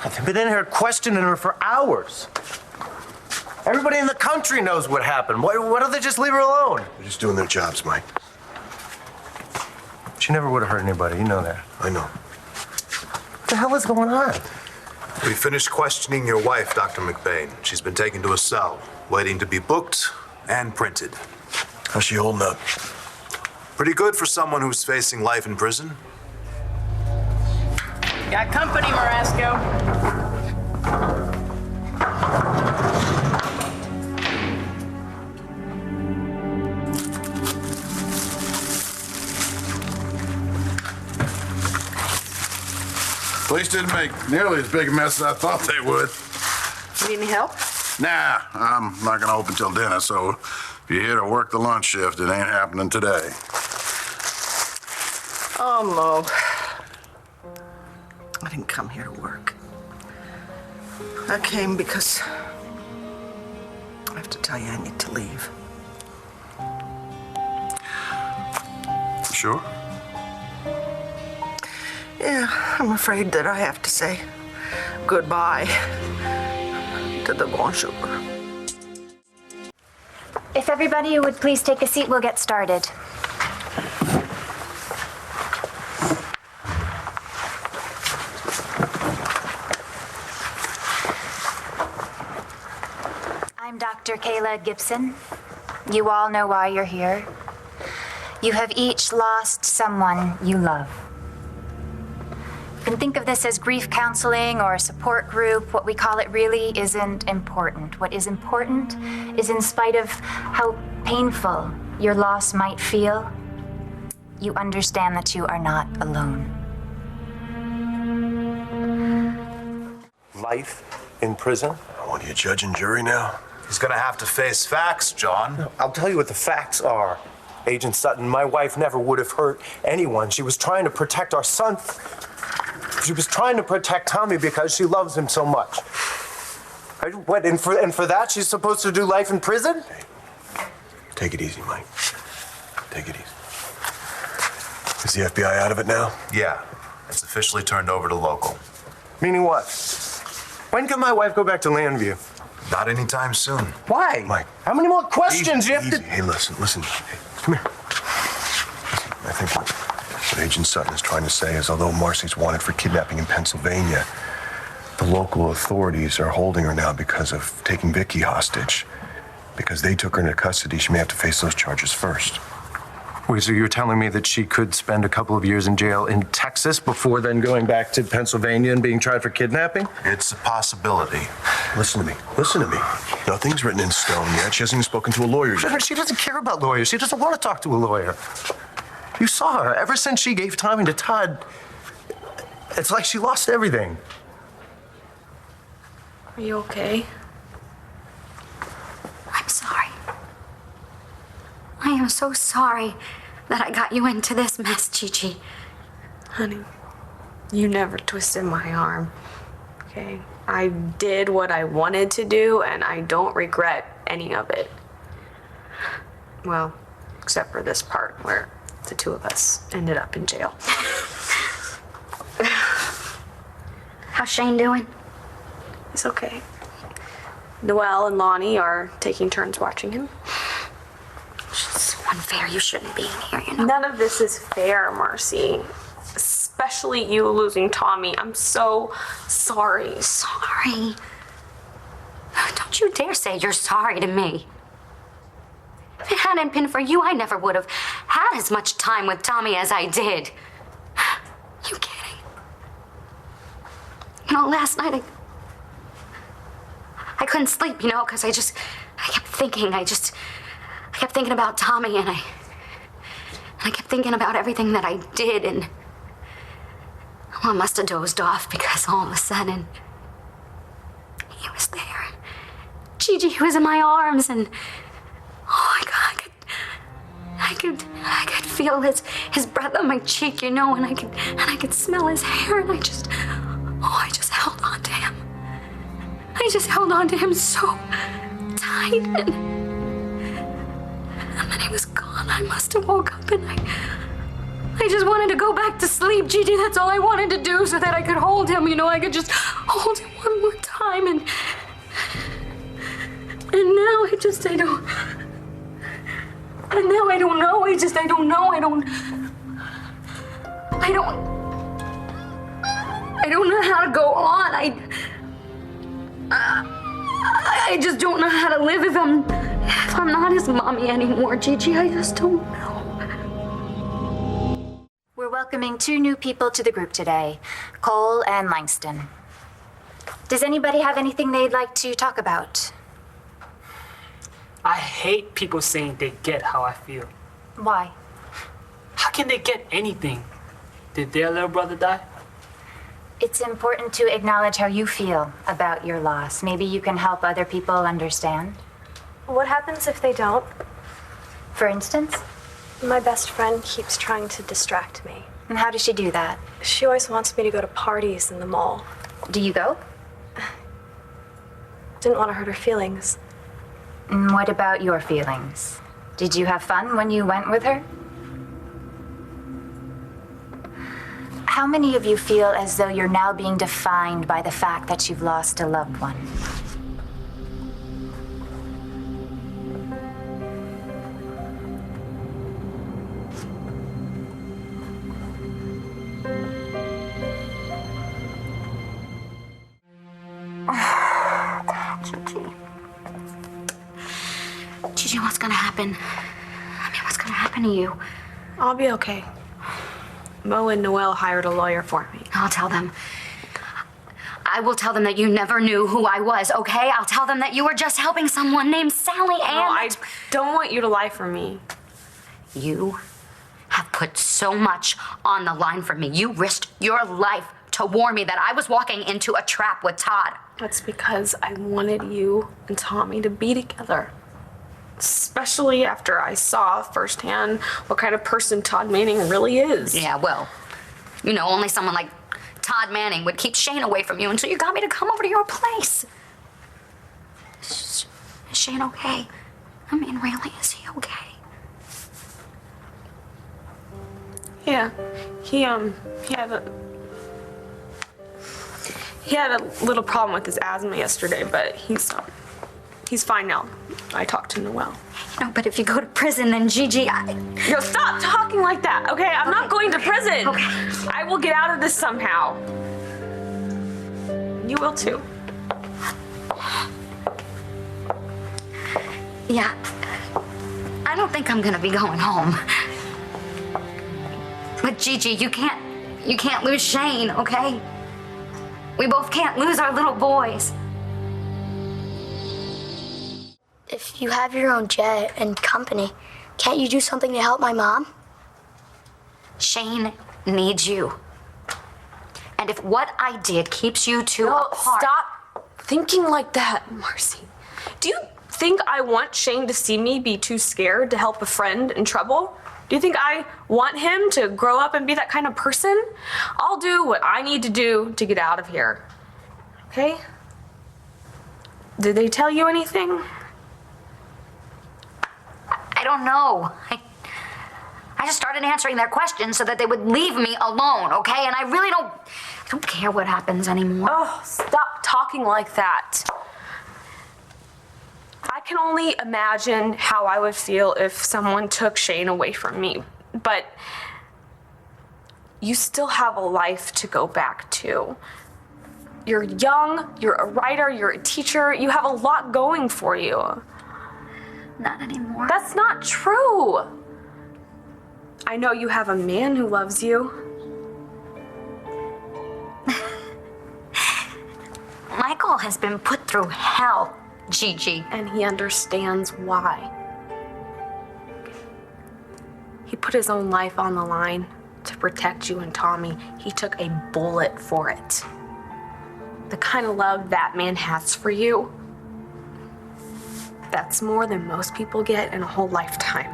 They've been in here questioning her for hours. Everybody in the country knows what happened. Why don't they just leave her alone? They're just doing their jobs, Mike. She never would have hurt anybody, you know that. I know. What the hell is going on? We finished questioning your wife, Dr. McBain. She's been taken to a cell, waiting to be booked and printed. How's she holding up? Pretty good for someone who's facing life in prison. Got company, Marasco. Police didn't make nearly as big a mess as I thought they would. Need any help? Nah, I'm not gonna open till dinner, so if you're here to work the lunch shift, it ain't happening today. Oh, Mo. I didn't come here to work. I came because I have to tell you I need to leave. Sure? Yeah, I'm afraid that I have to say goodbye to the bonjour. If everybody would please take a seat, we'll get started. I'm Dr. Kayla Gibson. You all know why you're here. You have each lost someone you love. You can think of this as grief counseling or a support group. What we call it really isn't important. What is important is, in spite of how painful your loss might feel, you understand that you are not alone. Life in prison? What are you, judge and jury now? He's gonna have to face facts, John. I'll tell you what the facts are. Agent Sutton, my wife never would have hurt anyone. She was trying to protect our son. She was trying to protect Tommy because she loves him so much. What, and for that, she's supposed to do life in prison? Hey, take it easy, Mike. Take it easy. Is the FBI out of it now? Yeah, it's officially turned over to local. Meaning what? When can my wife go back to Landview? Not anytime soon. Why? Mike. How many more questions you have Easy. to... Hey, listen. Hey, come here. Listen, I think what Agent Sutton is trying to say is, although Marcy's wanted for kidnapping in Pennsylvania, the local authorities are holding her now because of taking Viki hostage. Because they took her into custody, she may have to face those charges first. Wait, so you're telling me that she could spend a couple of years in jail in Texas before then going back to Pennsylvania and being tried for kidnapping? It's a possibility. Listen to me. Nothing's written in stone yet. She hasn't even spoken to a lawyer yet. She doesn't care about lawyers. She doesn't want to talk to a lawyer. You saw her. Ever since she gave Tommy to Todd, it's like she lost everything. Are you okay? I'm sorry. I am so sorry that I got you into this mess, Gigi. Honey, you never twisted my arm, okay? I did what I wanted to do, and I don't regret any of it. Well, except for this part where the two of us ended up in jail. How's Shane doing? It's okay. Noelle and Lonnie are taking turns watching him. It's so unfair. You shouldn't be in here, you know. None of this is fair, Marcy. Especially you losing Tommy. I'm so sorry. Sorry. Don't you dare say you're sorry to me. If it hadn't been for you, I never would have had as much time with Tommy as I did. You kidding? You know, last night I couldn't sleep, you know, because I kept thinking. I kept thinking about Tommy, and I kept thinking about everything that I did, and I must have dozed off because all of a sudden he was there. Gigi was in my arms, and oh my God, I could feel his breath on my cheek, you know, and I could smell his hair, and I just held on to him. I just held on to him so tight, and then he was gone. I must have woke up, and I I just wanted to go back to sleep, Gigi. That's all I wanted to do so that I could hold him. You know, I could just hold him one more time. And now I don't. And now I don't know. I don't know. I don't know how to go on. I just don't know how to live if I'm not his mommy anymore, Gigi. I just don't know. We're welcoming 2 new people to the group today, Cole and Langston. Does anybody have anything they'd like to talk about? I hate people saying they get how I feel. Why? How can they get anything? Did their little brother die? It's important to acknowledge how you feel about your loss. Maybe you can help other people understand. What happens if they don't? For instance? My best friend keeps trying to distract me. And how does she do that? She always wants me to go to parties in the mall. Do you go? Didn't want to hurt her feelings. And what about your feelings? Did you have fun when you went with her? How many of you feel as though you're now being defined by the fact that you've lost a loved one? Gigi, what's gonna happen? What's gonna happen to you? I'll be okay. Mo and Noelle hired a lawyer for me. I'll tell them. I will tell them that you never knew who I was, okay? I'll tell them that you were just helping someone named Sally Ann. No, I don't want you to lie for me. You have put so much on the line for me. You risked your life to warn me that I was walking into a trap with Todd. That's because I wanted you and Tommy to be together. Especially after I saw firsthand what kind of person Todd Manning really is. Yeah, well, you know, only someone like Todd Manning would keep Shane away from you until you got me to come over to your place. Is Shane okay? I mean, really, is he okay? Yeah, he had a little problem with his asthma yesterday, but he's fine now. I talked to Noelle. No, but if you go to prison, then Gigi, No, stop talking like that, okay? I'm not going to prison. Okay. I will get out of this somehow. You will too. Yeah, I don't think I'm gonna be going home. But Gigi, you can't lose Shane, okay? We both can't lose our little boys. If you have your own jet and company, can't you do something to help my mom? Shane needs you. And if what I did keeps you two apart... Stop thinking like that, Marcy. Do you think I want Shane to see me be too scared to help a friend in trouble? Do you think I want him to grow up and be that kind of person? I'll do what I need to do to get out of here. Okay? Did they tell you anything? I don't know. I just started answering their questions so that they would leave me alone, okay? And I really don't care what happens anymore. Oh, stop talking like that. I can only imagine how I would feel if someone took Shane away from me. But you still have a life to go back to. You're young, you're a writer, you're a teacher, you have a lot going for you. Not anymore. That's not true. I know you have a man who loves you. Michael has been put through hell, Gigi. And he understands why. He put his own life on the line to protect you and Tommy. He took a bullet for it. The kind of love that man has for you, that's more than most people get in a whole lifetime.